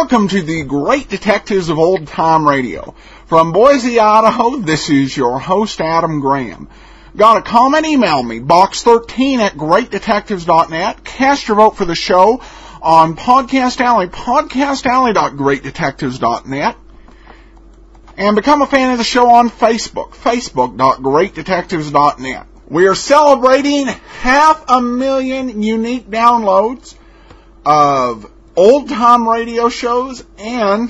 welcome to the Great Detectives of Old Time Radio. From Boise, Idaho, this is your host, Adam Graham. Got a comment? Email me, box13@greatdetectives.net. Cast your vote for the show on Podcast Alley, podcastalley.greatdetectives.net. And become a fan of the show on Facebook, facebook.greatdetectives.net. We are celebrating 500,000 unique downloads of old-time radio shows and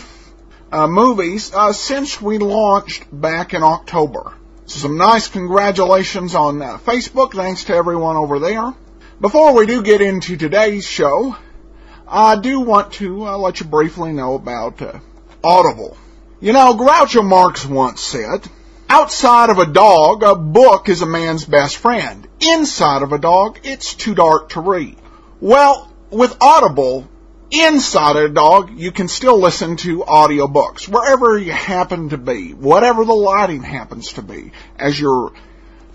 movies since we launched back in October. So some nice congratulations on Facebook. Thanks to everyone over there. Before we do get into today's show, I do want to let you briefly know about Audible. You know, Groucho Marx once said, outside of a dog, a book is a man's best friend. Inside of a dog, it's too dark to read. Well, with Audible, inside a dog, you can still listen to audiobooks, wherever you happen to be, whatever the lighting happens to be. As you're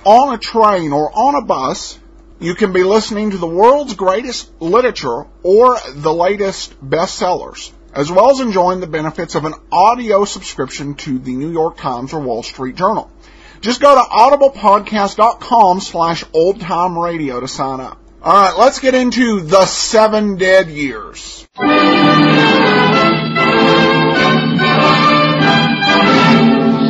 on a train or on a bus, you can be listening to the world's greatest literature or the latest bestsellers, as well as enjoying the benefits of an audio subscription to the New York Times or Wall Street Journal. Just go to audiblepodcast.com/oldtimeradio to sign up. All right, let's get into the 7 Dead Years.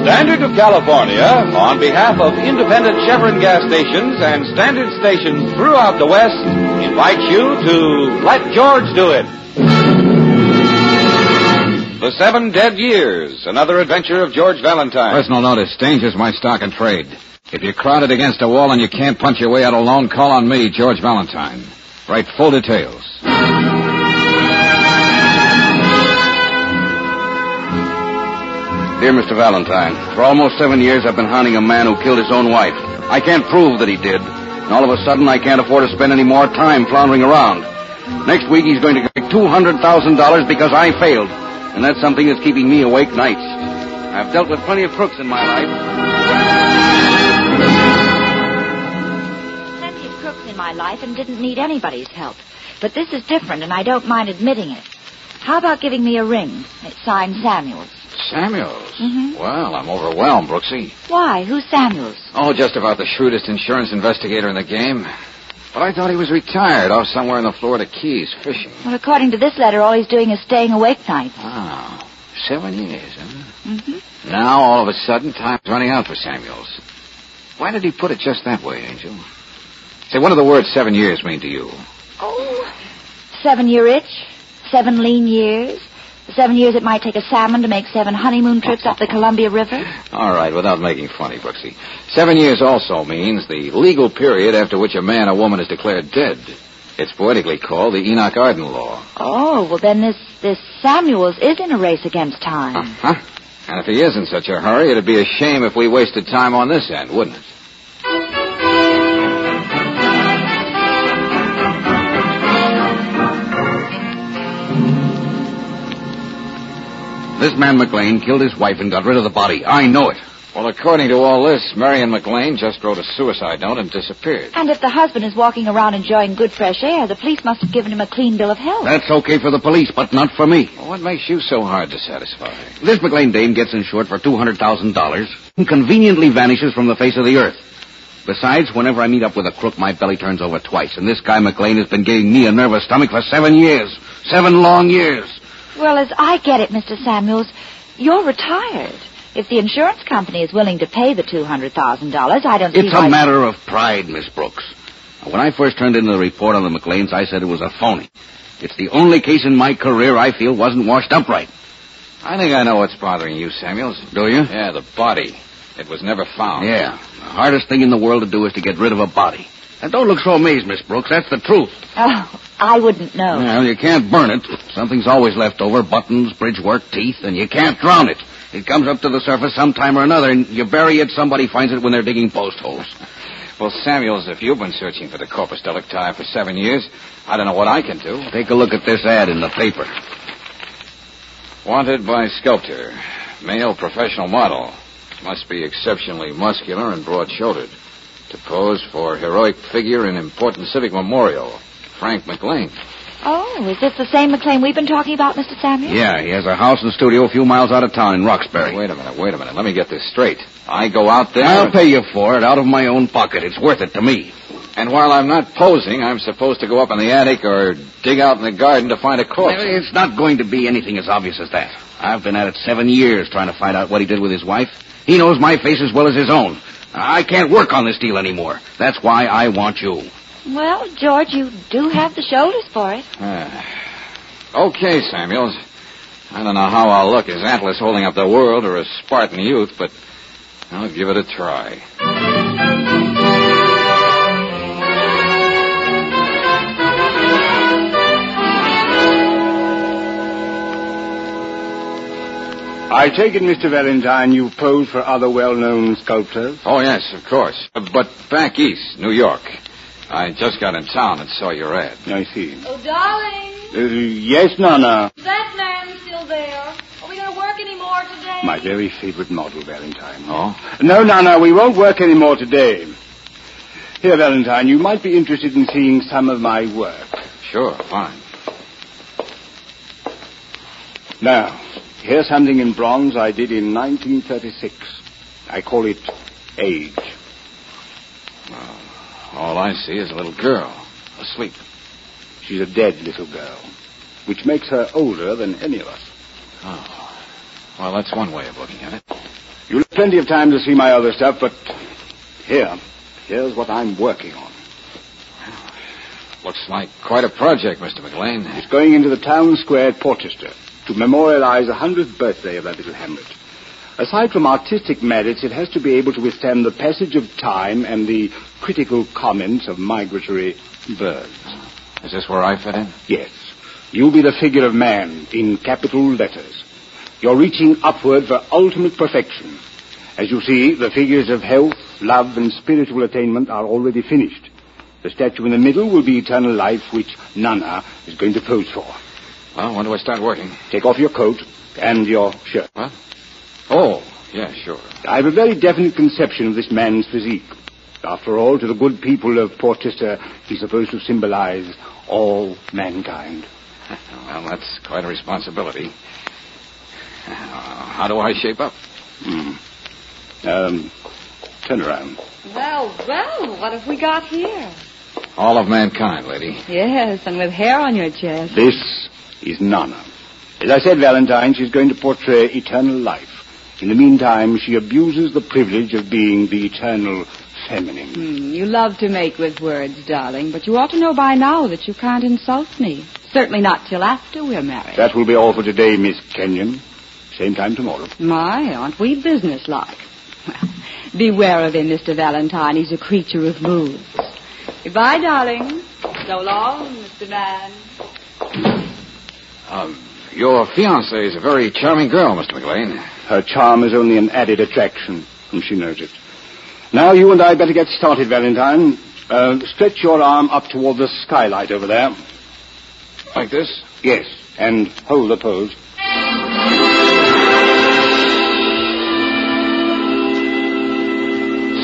Standard of California, on behalf of independent Chevron gas stations and standard stations throughout the West, invites you to Let George Do It. The 7 Dead Years, another adventure of George Valentine. Personal notice, danger's my stock and trade. If you're crowded against a wall and you can't punch your way out alone, call on me, George Valentine. Write full details. Dear Mr. Valentine, for almost 7 years I've been hunting a man who killed his own wife. I can't prove that he did, and all of a sudden I can't afford to spend any more time floundering around. Next week he's going to get $200,000 because I failed, and that's something that's keeping me awake nights. I've dealt with plenty of crooks in my life. Plenty of crooks in my life and didn't need anybody's help. But this is different, and I don't mind admitting it. How about giving me a ring? It's signed Samuels. Samuels? Mm-hmm. Well, I'm overwhelmed, Brooksy. Why? Who's Samuels? Oh, just about the shrewdest insurance investigator in the game. But I thought he was retired off somewhere in the Florida Keys fishing. Well, according to this letter, all he's doing is staying awake nights. Oh, 7 years, huh? Mm-hmm. Now, all of a sudden, time's running out for Samuels. Why did he put it just that way, Angel? Say, what do the words 7 years mean to you? Oh, 7-year itch, 7 lean years. 7 years it might take a salmon to make 7 honeymoon trips up the Columbia River. All right, without making funny, Brooksy. 7 years also means the legal period after which a man or woman is declared dead. It's poetically called the Enoch Arden Law. Oh, well then this Samuels is in a race against time. Uh-huh. And if he is in such a hurry, it'd be a shame if we wasted time on this end, wouldn't it? This man McLean killed his wife and got rid of the body. I know it. Well, according to all this, Marion McLean just wrote a suicide note and disappeared. And if the husband is walking around enjoying good fresh air, the police must have given him a clean bill of health. That's okay for the police, but not for me. Well, what makes you so hard to satisfy? This McLean dame gets insured for $200,000 and conveniently vanishes from the face of the earth. Besides, whenever I meet up with a crook, my belly turns over twice, and this guy McLean has been giving me a nervous stomach for 7 years. 7 long years. Well, as I get it, Mr. Samuels, you're retired. If the insurance company is willing to pay the $200,000, I don't see It's a matter of pride, Miss Brooks. When I first turned in the report on the McLeans, I said it was a phony. It's the only case in my career I feel wasn't washed up right. I think I know what's bothering you, Samuels. Do you? Yeah, the body. It was never found. Yeah. The hardest thing in the world to do is to get rid of a body. And don't look so amazed, Miss Brooks. That's the truth. Oh, I wouldn't know. Well, you can't burn it. Something's always left over, buttons, bridge work, teeth, and you can't drown it. It comes up to the surface sometime or another, and you bury it, somebody finds it when they're digging post holes. Well, Samuels, if you've been searching for the corpus delicti for 7 years, I don't know what I can do. Take a look at this ad in the paper. Wanted by sculptor. Male professional model. Must be exceptionally muscular and broad-shouldered. To pose for heroic figure in important civic memorial. Frank McLean. Oh, is this the same McLean we've been talking about, Mr. Samuel? Yeah, he has a house and studio a few miles out of town in Roxbury. Wait a minute. Let me get this straight. I go out there... I'll pay you for it out of my own pocket. It's worth it to me. And while I'm not posing, I'm supposed to go up in the attic or dig out in the garden to find a corpse. Well, it's not going to be anything as obvious as that. I've been at it 7 years trying to find out what he did with his wife. He knows my face as well as his own. I can't work on this deal anymore. That's why I want you. Well, George, you do have the shoulders for it. Okay, Samuels. I don't know how I'll look as Atlas holding up the world or as Spartan youth, but I'll give it a try. I take it, Mr. Valentine, you've posed for other well-known sculptors? Oh, yes, of course. But back east, New York. I just got in town and saw your ad. I see. Oh, darling. Yes, Nana. Is that man still there? Are we going to work any more today? My very favorite model, Valentine. Oh? No, Nana, we won't work any more today. Here, Valentine, you might be interested in seeing some of my work. Sure, fine. Now, here's something in bronze I did in 1936. I call it Age. All I see is a little girl, asleep. She's a dead little girl, which makes her older than any of us. Oh, well, that's one way of looking at it. You'll have plenty of time to see my other stuff, but here's what I'm working on. Looks like quite a project, Mr. McLean. It's going into the town square at Portchester to memorialize the 100th birthday of that little hamlet. Aside from artistic merits, it has to be able to withstand the passage of time and the critical comments of migratory birds. Is this where I fit in? Yes. You'll be the figure of man in capital letters. You're reaching upward for ultimate perfection. As you see, the figures of health, love, and spiritual attainment are already finished. The statue in the middle will be eternal life, which Nana is going to pose for. Well, when do I start working? Take off your coat and your shirt. What? Oh, yeah, sure. I have a very definite conception of this man's physique. After all, to the good people of Portchester, he's supposed to symbolize all mankind. Well, that's quite a responsibility. How do I shape up? Turn around. Well, what have we got here? All of mankind, lady. Yes, and with hair on your chest. This is Nana. As I said, Valentine, she's going to portray eternal life. In the meantime, she abuses the privilege of being the eternal feminine. You love to make with words, darling, but you ought to know by now that you can't insult me. Certainly not till after we're married. That will be all for today, Miss Kenyon. Same time tomorrow. My, aren't we businesslike? Well, beware of him, Mr. Valentine. He's a creature of moods. Goodbye, darling. So long, Mr. Man. Your fiancée is a very charming girl, Mr. McLean. Her charm is only an added attraction, and she knows it. Now, you and I better get started, Valentine. Stretch your arm up toward the skylight over there. Like this? Yes, and hold the pose.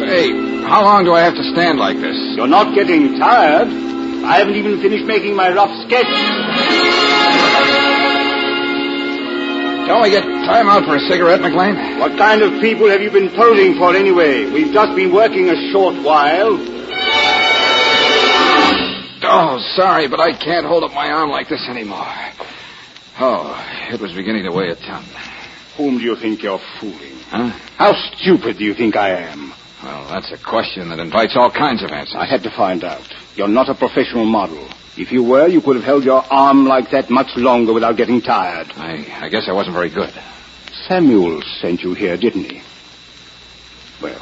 Say, how long do I have to stand like this? You're not getting tired. I haven't even finished making my rough sketch. Don't we get time out for a cigarette, McLean? What kind of people have you been posing for anyway? We've just been working a short while. Oh, sorry, but I can't hold up my arm like this anymore. Oh, it was beginning to weigh a ton. Whom do you think you're fooling? Huh? How stupid do you think I am? Well, that's a question that invites all kinds of answers. I had to find out. You're not a professional model. If you were, you could have held your arm like that much longer without getting tired. I guess I wasn't very good. Samuel sent you here, didn't he? Well,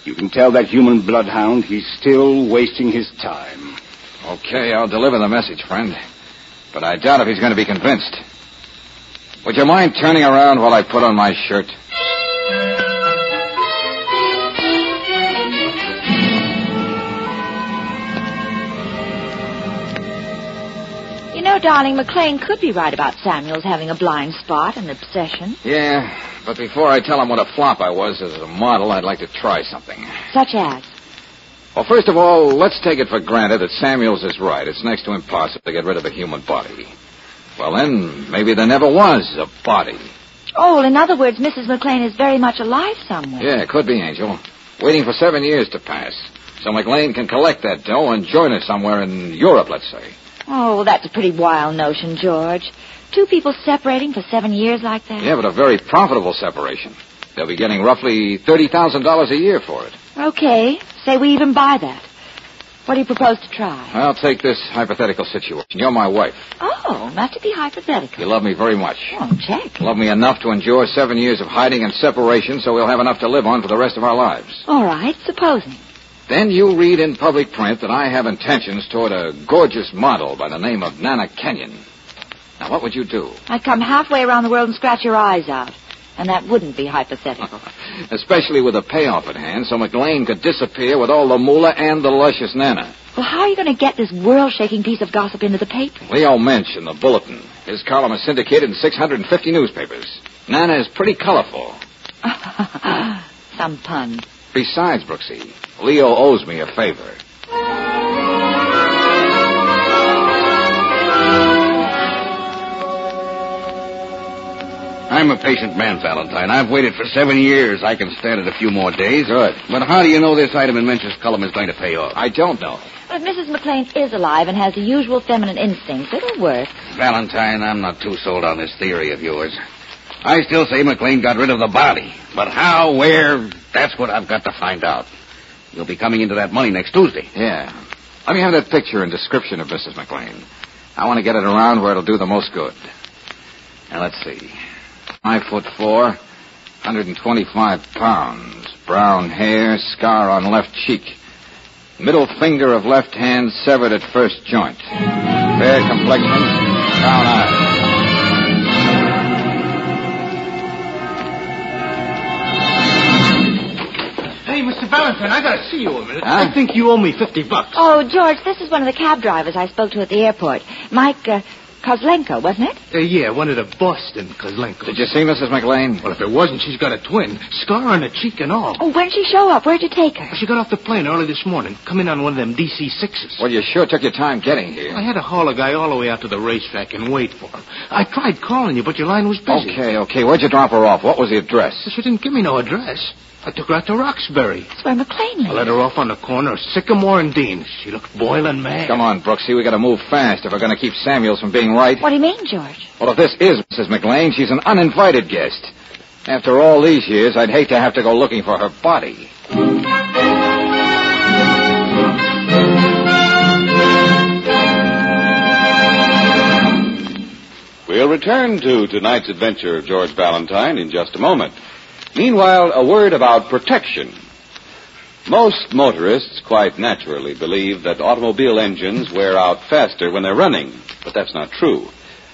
you can tell that human bloodhound he's still wasting his time. Okay, I'll deliver the message, friend. But I doubt if he's going to be convinced. Would you mind turning around while I put on my shirt? You know, darling, McLean could be right about Samuel's having a blind spot, an obsession. Yeah, but before I tell him what a flop I was as a model, I'd like to try something. Such as? Well, first of all, let's take it for granted that Samuels is right. It's next to impossible to get rid of a human body. Well, then, maybe there never was a body. Oh, in other words, Mrs. McLean is very much alive somewhere. Yeah, it could be, Angel. Waiting for 7 years to pass. So McLean can collect that dough and join us somewhere in Europe, let's say. Oh, that's a pretty wild notion, George. Two people separating for 7 years like that? Yeah, but a very profitable separation. They'll be getting roughly $30,000 a year for it. Okay. Say we even buy that. What do you propose to try? I'll take this hypothetical situation. You're my wife. Oh, not to be hypothetical. You love me very much. Oh, check. Love me enough to endure 7 years of hiding and separation so we'll have enough to live on for the rest of our lives. All right, supposing. Then you read in public print that I have intentions toward a gorgeous model by the name of Nana Kenyon. Now, what would you do? I'd come halfway around the world and scratch your eyes out. And that wouldn't be hypothetical. Especially with a payoff at hand, so McLean could disappear with all the moolah and the luscious Nana. Well, how are you going to get this world-shaking piece of gossip into the paper? Leo Mensch in the Bulletin. His column is syndicated in 650 newspapers. Nana is pretty colorful. Some pun. Besides, Brooksy, Leo owes me a favor. I'm a patient man, Valentine. I've waited for 7 years. I can stand it a few more days. Good. But how do you know this item in Mensch's column is going to pay off? I don't know. But if Mrs. McLean is alive and has the usual feminine instincts, it'll work. Valentine, I'm not too sold on this theory of yours. I still say McLean got rid of the body. But how, where, that's what I've got to find out. You'll be coming into that money next Tuesday. Yeah. Let me have that picture and description of Mrs. McLean. I want to get it around where it'll do the most good. Now, let's see. 5'4", 125 pounds. Brown hair, scar on left cheek. Middle finger of left hand severed at first joint. Fair complexion, brown eyes. Hey, Mr. Valentine, I gotta see you a minute. Huh? I think you owe me $50. Oh, George, this is one of the cab drivers I spoke to at the airport. Mike, Kozlenko, wasn't it? Yeah, one of the Boston Kozlenko. Did you see Mrs. McLean? Well, if it wasn't, she's got a twin. Scar on the cheek and all. Oh, when'd she show up? Where'd you take her? She got off the plane early this morning. Come in on one of them DC-6s. Well, you sure took your time getting here. I had to haul a guy all the way out to the racetrack and wait for him. I tried calling you, but your line was busy. Okay. Where'd you drop her off? What was the address? She didn't give me no address. I took her out to Roxbury. That's where McLean lives. I let her off on the corner of Sycamore and Dean. She looked boiling mad. Come on, Brooksy. We got to move fast if we're going to keep Samuels from being right. What do you mean, George? Well, if this is Mrs. McLean, she's an uninvited guest. After all these years, I'd hate to have to go looking for her body. We'll return to tonight's adventure of George Valentine in just a moment. Meanwhile, a word about protection. Most motorists quite naturally believe that automobile engines wear out faster when they're running, but that's not true.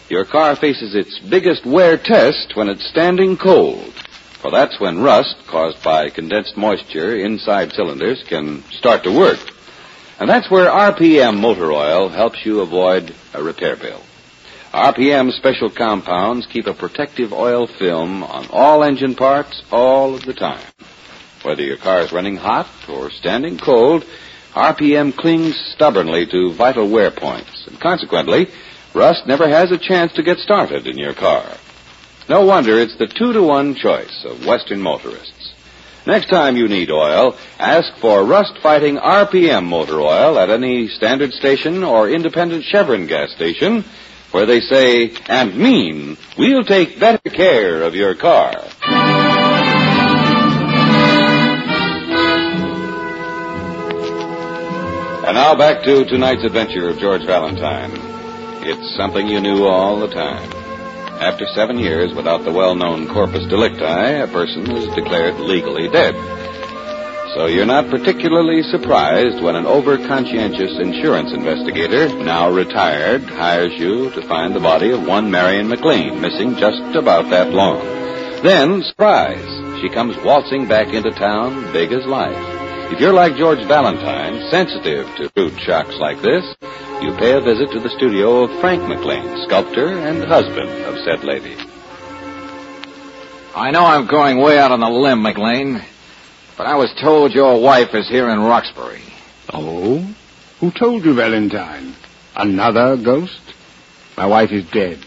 Your car faces its biggest wear test when it's standing cold, for that's when rust caused by condensed moisture inside cylinders can start to work. And that's where RPM motor oil helps you avoid a repair bill. RPM special compounds keep a protective oil film on all engine parts all of the time. Whether your car is running hot or standing cold, RPM clings stubbornly to vital wear points, and consequently, rust never has a chance to get started in your car. No wonder it's the 2-to-1 choice of Western motorists. Next time you need oil, ask for rust-fighting RPM motor oil at any standard station or independent Chevron gas station, where they say and mean, we'll take better care of your car. And now back to tonight's adventure of George Valentine. It's something you knew all the time. After 7 years without the well-known corpus delicti, a person is declared legally dead. So you're not particularly surprised when an over-conscientious insurance investigator, now retired, hires you to find the body of one Marion McLean, missing just about that long. Then, surprise, she comes waltzing back into town, big as life. If you're like George Valentine, sensitive to rude shocks like this, you pay a visit to the studio of Frank McLean, sculptor and husband of said lady. I know I'm going way out on a limb, McLean, but I was told your wife is here in Roxbury. Oh? Who told you, Valentine? Another ghost? My wife is dead.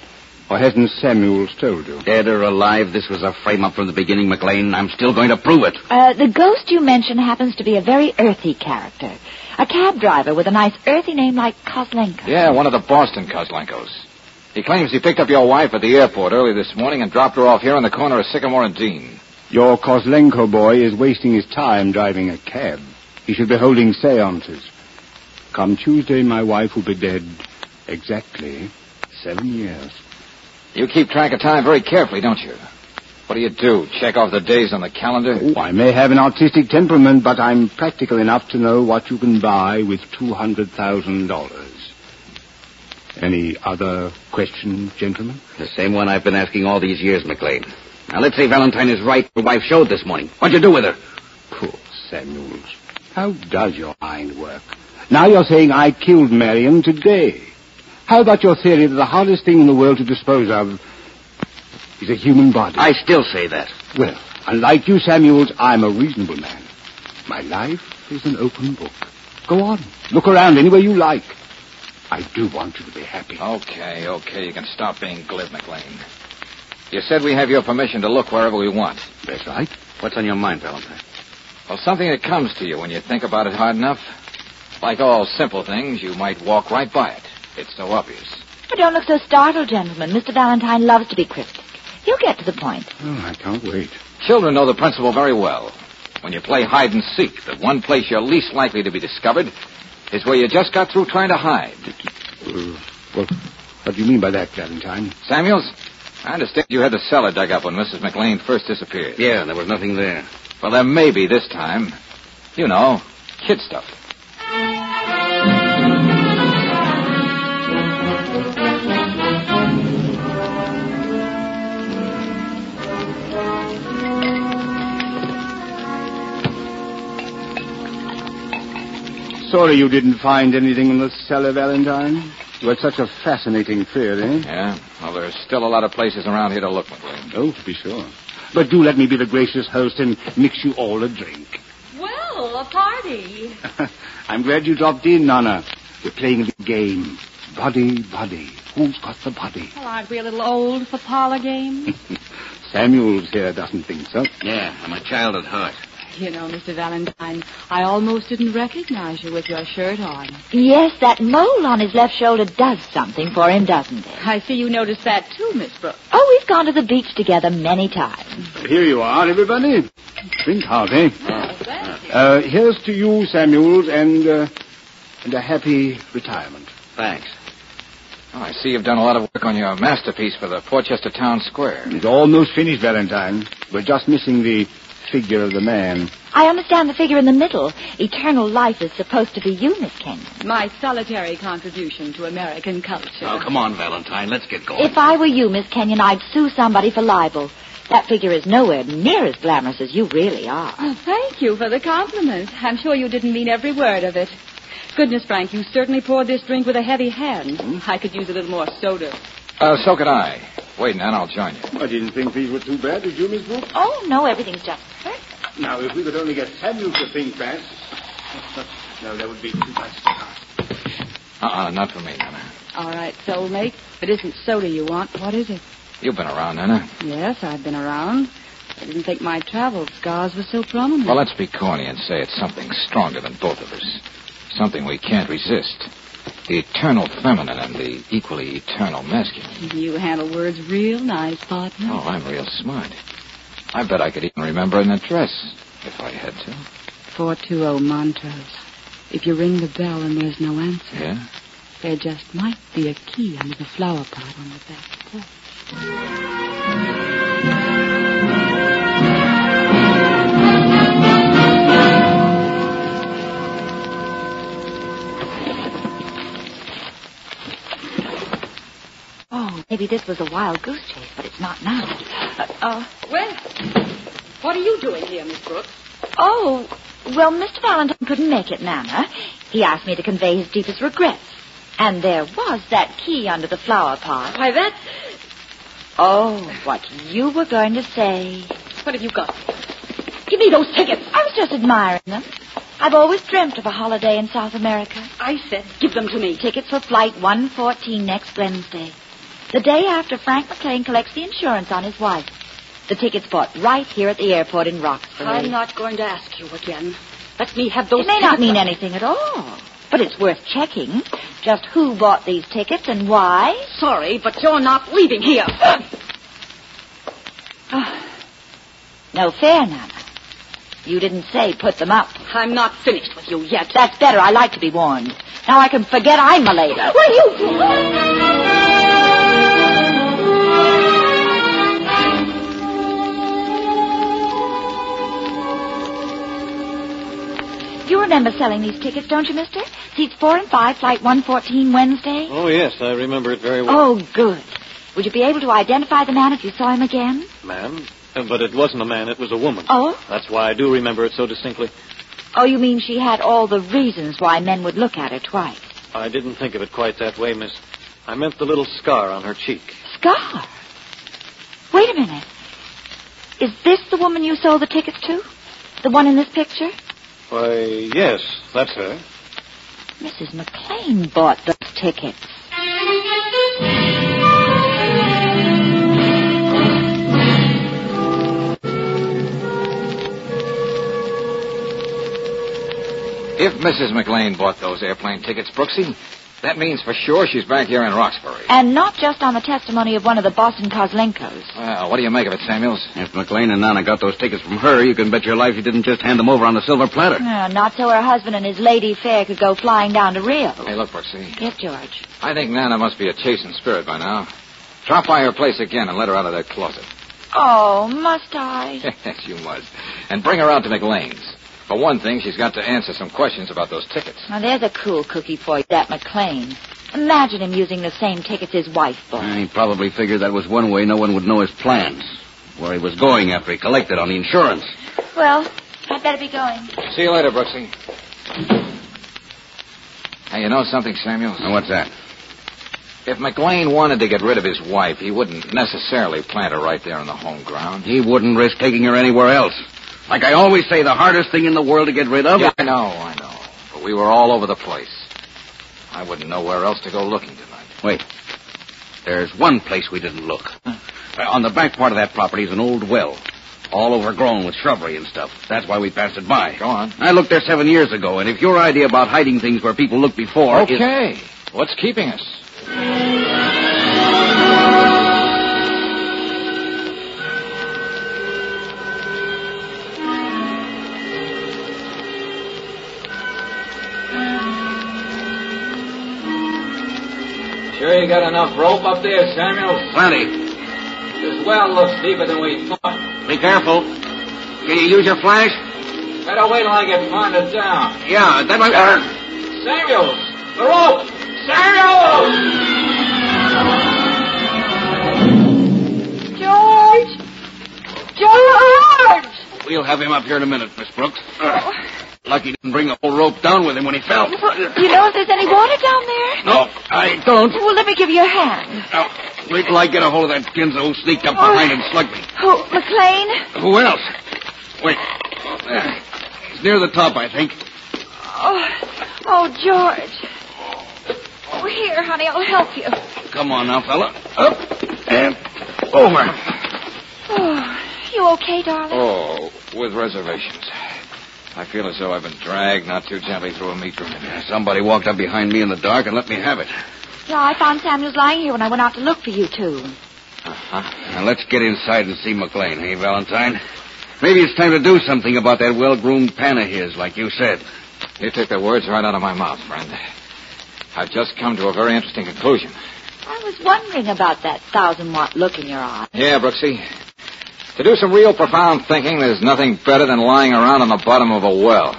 Or hasn't Samuels told you? Dead or alive, this was a frame-up from the beginning, McLean. I'm still going to prove it. The ghost you mentioned happens to be a very earthy character. A cab driver with a nice earthy name like Kozlenko. Yeah, one of the Boston Kozlenkos. He claims he picked up your wife at the airport early this morning and dropped her off here on the corner of Sycamore and Dean. Your Kozlenko boy is wasting his time driving a cab. He should be holding seances. Come Tuesday, my wife will be dead exactly 7 years. You keep track of time very carefully, don't you? What do? Check off the days on the calendar? Oh, I may have an artistic temperament, but I'm practical enough to know what you can buy with $200,000. Any other questions, gentlemen? The same one I've been asking all these years, McLean. Now, let's say Valentine is right. Your wife showed this morning. What'd you do with her? Poor Samuels. How does your mind work? Now you're saying I killed Marion today. How about your theory that the hardest thing in the world to dispose of is a human body? I still say that. Well, unlike you, Samuels, I'm a reasonable man. My life is an open book. Go on. Look around any way you like. I do want you to be happy. Okay. You can stop being glib, McLean. You said we have your permission to look wherever we want. That's right. What's on your mind, Valentine? Well, something that comes to you when you think about it hard enough. Like all simple things, you might walk right by it. It's so obvious. Oh, don't look so startled, gentlemen. Mr. Valentine loves to be cryptic. He'll get to the point. Oh, I can't wait. Children know the principle very well. When you play hide and seek, the one place you're least likely to be discovered is where you just got through trying to hide. Well, what do you mean by that, Valentine? Samuels, I understand you had the cellar dug up when Mrs. McLean first disappeared. Yeah, there was nothing there. Well, there may be this time. You know, kid stuff. Sorry you didn't find anything in the cellar, Valentine. You had such a fascinating theory. Yeah, well, there's still a lot of places around here to look, McLean. Oh, to be sure. But do let me be the gracious host and mix you all a drink. Well, a party. I'm glad you dropped in, Nana. We're playing a game. Body. Who's got the body? Well, aren't we a little old for parlor games? Samuels here doesn't think so. Yeah, I'm a child at heart. You know, Mr. Valentine, I almost didn't recognize you with your shirt on. Yes, that mole on his left shoulder does something for him, doesn't it? I see you noticed that too, Miss Brooks. Oh, we've gone to the beach together many times. Here you are, everybody. Drink hearty. Thank you. Here's to you, Samuels, and a happy retirement. Thanks. Oh, I see you've done a lot of work on your masterpiece for the Portchester Town Square. It's almost finished, Valentine. We're just missing the figure of the man. I understand the figure in the middle. Eternal life is supposed to be you, Miss Kenyon. My solitary contribution to American culture. Oh, come on, Valentine. Let's get going. If I were you, Miss Kenyon, I'd sue somebody for libel. That figure is nowhere near as glamorous as you really are. Oh, thank you for the compliment. I'm sure you didn't mean every word of it. Goodness, Frank, you certainly poured this drink with a heavy hand. I could use a little more soda. So could I. Wait, Nan, I'll join you. I didn't think these were too bad, did you, Miss Brooks? Oh, no, everything's just perfect. Now, if we could only get Samuels to think fast. No, that would be too much to ask. Not for me, Nana. All right, soulmate. If it isn't soda you want, what is it? You've been around, Nana. Yes, I've been around. I didn't think my travel scars were so prominent. Well, let's be corny and say it's something stronger than both of us. Something we can't resist. The eternal feminine and the equally eternal masculine. You handle words real nice, partner. Oh, I'm real smart. I bet I could even remember an address, if I had to. 420 Montrose. If you ring the bell and there's no answer, Yeah? there just might be a key under the flower pot on the back porch. Oh, maybe this was a wild goose chase, but it's not now. Well, what are you doing here, Miss Brooks? Oh, well, Mr. Valentine couldn't make it, Nana. He asked me to convey his deepest regrets. And there was that key under the flower pot. Why, that... Oh, what you were going to say. What have you got? Give me those tickets. I was just admiring them. I've always dreamt of a holiday in South America. I said, give them to me. Tickets for Flight 114 next Wednesday. The day after Frank McLean collects the insurance on his wife. The tickets bought right here at the airport in Roxbury. I'm not going to ask you again. Let me have those It may tickets. not mean anything at all. But it's worth checking just who bought these tickets and why. Sorry, but you're not leaving here. No fair, Nana. You didn't say put them up. I'm not finished with you yet. That's better. I like to be warned. Now I can forget I'm a lady. What are you doing? You remember selling these tickets, don't you, mister? Seats 4 and 5, Flight 114, Wednesday? Oh, yes, I remember it very well. Oh, good. Would you be able to identify the man if you saw him again? Ma'am? But it wasn't a man, it was a woman. Oh? That's why I do remember it so distinctly. Oh, you mean she had all the reasons why men would look at her twice? I didn't think of it quite that way, miss. I meant the little scar on her cheek. Scar? Wait a minute. Is this the woman you sold the tickets to? The one in this picture? Why, yes, that's her. Mrs. McLean bought those tickets. If Mrs. McLean bought those airplane tickets, Brooksy, that means for sure she's back here in Roxbury. And not just on the testimony of one of the Boston Kozlenkos. Well, what do you make of it, Samuels? If McLean and Nana got those tickets from her, you can bet your life you didn't just hand them over on a silver platter. No, not so her husband and his lady fair could go flying down to Rio. Hey, look, Brooksy. Yes, George. I think Nana must be a chasing spirit by now. Drop by her place again and let her out of that closet. Oh, must I? Yes, you must. And bring her out to McLean's. For one thing, she's got to answer some questions about those tickets. Now, there's a cool cookie for you, that McLean. Imagine him using the same tickets his wife bought. He probably figured that was one way no one would know his plans. Where he was going after he collected on the insurance. Well, I'd better be going. See you later, Brooksy. Hey, you know something, Samuels? Now, what's that? If McLean wanted to get rid of his wife, he wouldn't necessarily plant her right there on the home ground. He wouldn't risk taking her anywhere else. Like I always say, the hardest thing in the world to get rid of... Yeah, I know. But we were all over the place. I wouldn't know where else to go looking tonight. Wait. There's one place we didn't look. On the back part of that property is an old well. All overgrown with shrubbery and stuff. That's why we passed it by. Go on. I looked there 7 years ago, and if your idea about hiding things where people looked before... Okay. What's keeping us? Sure you got enough rope up there, Samuel? Plenty. This well looks deeper than we thought. Be careful. Can you use your flash? Better wait till I get farther down. Yeah, that might... Samuels! The rope! Samuels! George! We'll have him up here in a minute, Miss Brooks. Lucky he didn't bring the whole rope down with him when he fell. You know if there's any water down there? No, I don't. Well, let me give you a hand. Now, wait till I get a hold of that Ginza who sneaked up behind and slugged me. Oh, McLean? Who else? Wait. He's near the top, I think. Oh, George. Oh, here, honey, I'll help you. Come on now, fella. Up and over. Oh, you okay, darling? Oh, with reservations. I feel as though I've been dragged not too gently through a meat room. Somebody walked up behind me in the dark and let me have it. Yeah, I found Samuels lying here when I went out to look for you two. Now, let's get inside and see McLean, hey, Valentine? Maybe it's time to do something about that well-groomed pan of his, like you said. You took the words right out of my mouth, friend. I've just come to a very interesting conclusion. I was wondering about that 1,000-watt look in your eye. Yeah, Brooksy. To do some real profound thinking, there's nothing better than lying around on the bottom of a well.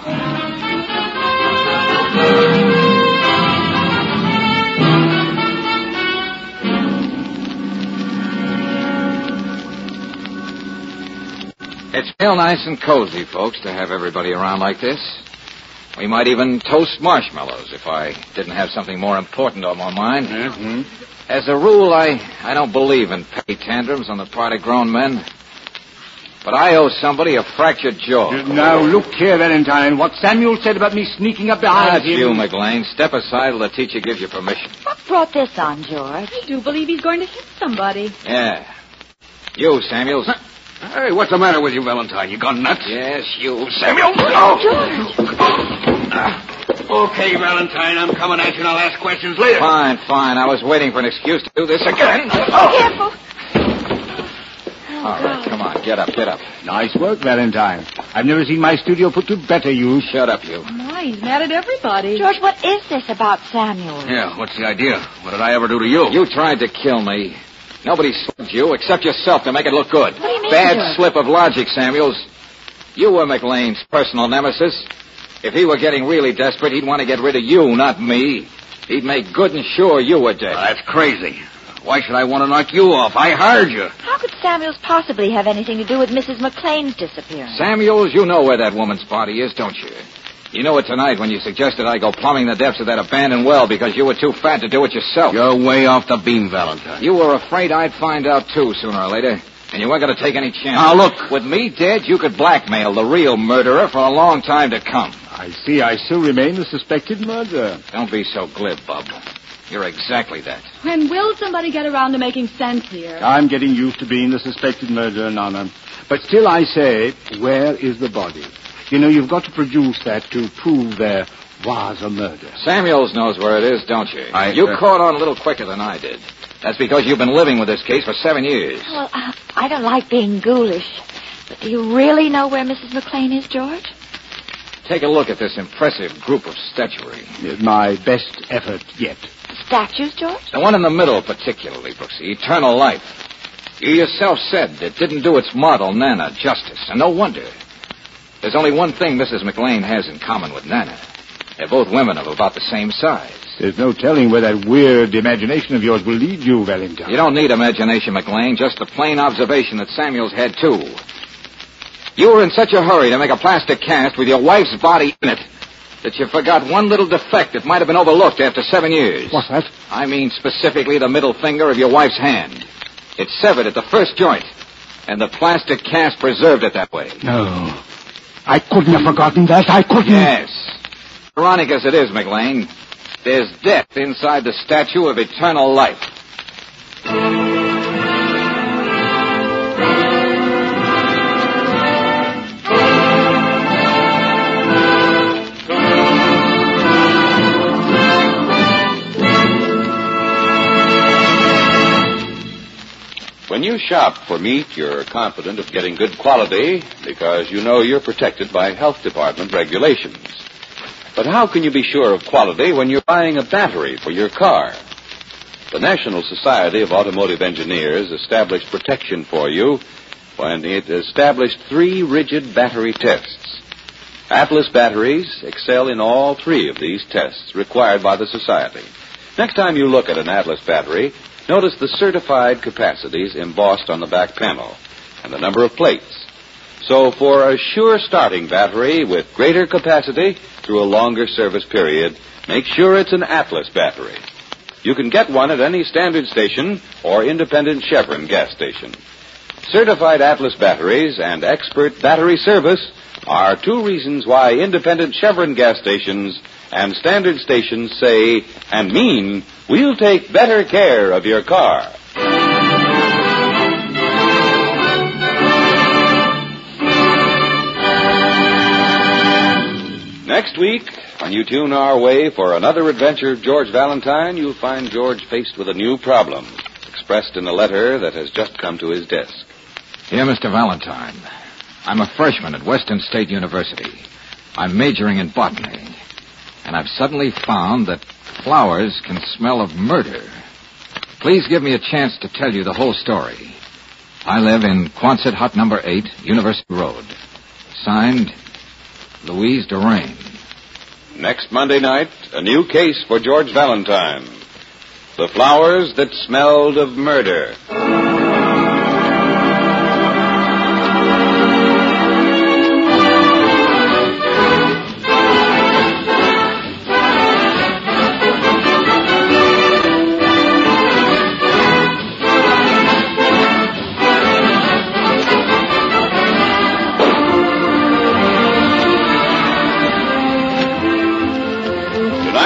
It's real nice and cozy, folks, to have everybody around like this. We might even toast marshmallows if I didn't have something more important on my mind. Mm-hmm. As a rule, I don't believe in petty tantrums on the part of grown men. But I owe somebody a fractured jaw. Now, look here, Valentine. What Samuel said about me sneaking up behind That's him... you, McLean. Step aside till the teacher gives you permission. What brought this on, George? I do believe he's going to hit somebody. Yeah. You, Samuels. Hey, what's the matter with you, Valentine? You gone nuts? Yes, you, Samuel. George! Okay, Valentine, I'm coming at you, and I'll ask questions later. Fine. I was waiting for an excuse to do this again. Careful. All right, come on. Get up. Nice work, Valentine. I've never seen my studio put to better use. Shut up, you. My, he's mad at everybody. George, what is this about Samuel? Yeah, what's the idea? What did I ever do to you? You tried to kill me. Nobody slugged you except yourself to make it look good. What do you mean, Bad George? slip of logic, Samuels. You were McLean's personal nemesis. If he were getting really desperate, he'd want to get rid of you, not me. He'd make good and sure you were dead. That's crazy. Why should I want to knock you off? I hired you. How could Samuels possibly have anything to do with Mrs. McLean's disappearance? Samuels, you know where that woman's body is, don't you? You knew it tonight when you suggested I go plumbing the depths of that abandoned well because you were too fat to do it yourself. You're way off the beam, Valentine. You were afraid I'd find out, too, sooner or later. And you weren't going to take any chances. Now, look. With me dead, you could blackmail the real murderer for a long time to come. I see. I still remain the suspected murderer. Don't be so glib, Bub. You're exactly that. When will somebody get around to making sense here? I'm getting used to being the suspected murderer, Nana. But still I say, where is the body? You know, you've got to produce that to prove there was a murder. Samuels knows where it is, don't you? You caught on a little quicker than I did. That's because you've been living with this case for 7 years. Well, I don't like being ghoulish. But do you really know where Mrs. McLean is, George? Take a look at this impressive group of statuary. My best effort yet. Statues, George? The one in the middle particularly, Brooksy. Eternal life. You yourself said it didn't do its model, Nana, justice. And no wonder. There's only one thing Mrs. McLean has in common with Nana. They're both women of about the same size. There's no telling where that weird imagination of yours will lead you, Valentine. You don't need imagination, McLean. Just the plain observation that Samuels had, too. You were in such a hurry to make a plaster cast with your wife's body in it that you forgot one little defect that might have been overlooked after 7 years. What's that? I mean specifically the middle finger of your wife's hand. It's severed at the first joint, and the plaster cast preserved it that way. No. I couldn't have forgotten that. I couldn't. Yes. Ironic as it is, McLean, there's death inside the statue of eternal life. When you shop for meat, you're confident of getting good quality because you know you're protected by health department regulations. But how can you be sure of quality when you're buying a battery for your car? The National Society of Automotive Engineers established protection for you when it established 3 rigid battery tests. Atlas batteries excel in all 3 of these tests required by the Society. Next time you look at an Atlas battery, notice the certified capacities embossed on the back panel and the number of plates. So for a sure starting battery with greater capacity through a longer service period, make sure it's an Atlas battery. You can get one at any standard station or independent Chevron gas station. Certified Atlas batteries and expert battery service are 2 reasons why independent Chevron gas stations and standard stations say and mean we'll take better care of your car. Next week, when you tune our way for another adventure of George Valentine, you'll find George faced with a new problem, expressed in a letter that has just come to his desk. Dear Mr. Valentine, I'm a freshman at Western State University. I'm majoring in botany. And I've suddenly found that flowers can smell of murder. Please give me a chance to tell you the whole story. I live in Quonset Hut number 8, University Road. Signed, Louise Durain. Next Monday night, a new case for George Valentine. The flowers that smelled of murder.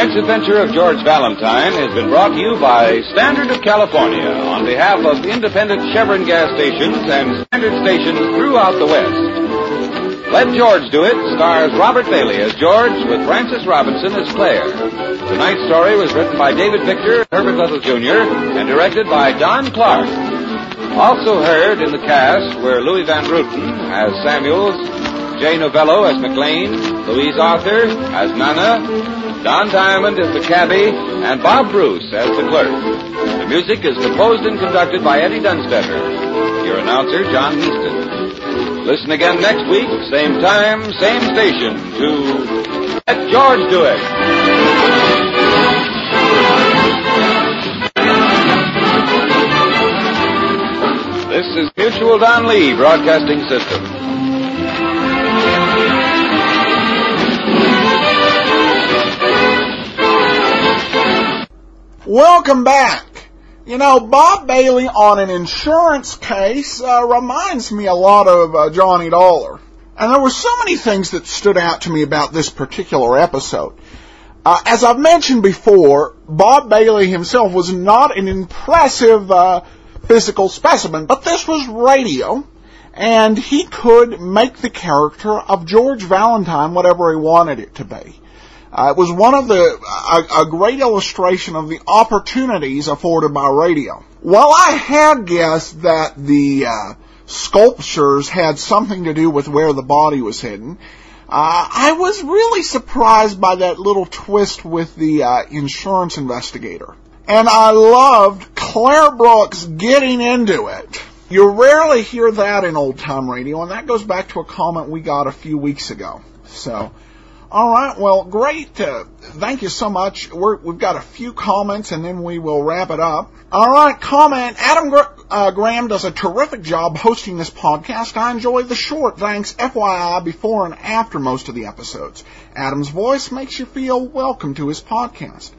Tonight's adventure of George Valentine has been brought to you by Standard of California on behalf of independent Chevron gas stations and Standard stations throughout the West. Let George Do It stars Robert Bailey as George with Frances Robinson as Claire. Tonight's story was written by David Victor, Herbert Little Jr., and directed by Don Clark. Also heard in the cast were Louis Van Bruten as Samuels, Jay Novello as McLean, Louise Arthur as Nana, Don Diamond as the cabbie, and Bob Bruce as the clerk. The music is composed and conducted by Eddie Dunstetter. Your announcer, John Easton. Listen again next week, same time, same station, to Let George Do It. This is Mutual Don Lee Broadcasting System. Welcome back. You know, Bob Bailey on an insurance case reminds me a lot of Johnny Dollar. And there were so many things that stood out to me about this particular episode. As I've mentioned before, Bob Bailey himself was not an impressive physical specimen, but this was radio, and he could make the character of George Valentine whatever he wanted it to be. It was one of a great illustration of the opportunities afforded by radio. While I had guessed that the sculptures had something to do with where the body was hidden, I was really surprised by that little twist with the insurance investigator. And I loved Claire Brooks getting into it. You rarely hear that in old-time radio, and that goes back to a comment we got a few weeks ago. So, all right, well, great. Thank you so much. We've got a few comments, and then we will wrap it up. All right, comment. Adam Graham does a terrific job hosting this podcast. I enjoy the short, thanks, FYI, before and after most of the episodes. Adam's voice makes you feel welcome to his podcast.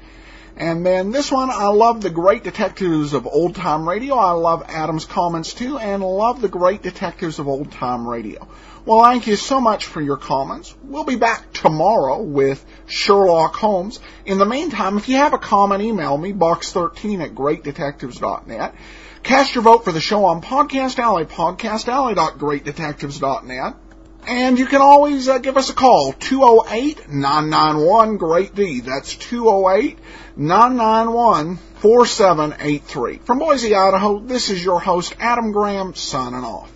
And then this one, I love the great detectives of old-time radio. I love Adam's comments, too, and love the great detectives of old-time radio. Well, thank you so much for your comments. We'll be back tomorrow with Sherlock Holmes. In the meantime, if you have a comment, email me, box13@greatdetectives.net. Cast your vote for the show on Podcast Alley, podcastalley.greatdetectives.net. And you can always give us a call, 208-991-GREAT-D. That's 208-991-4783. From Boise, Idaho, this is your host, Adam Graham, signing off.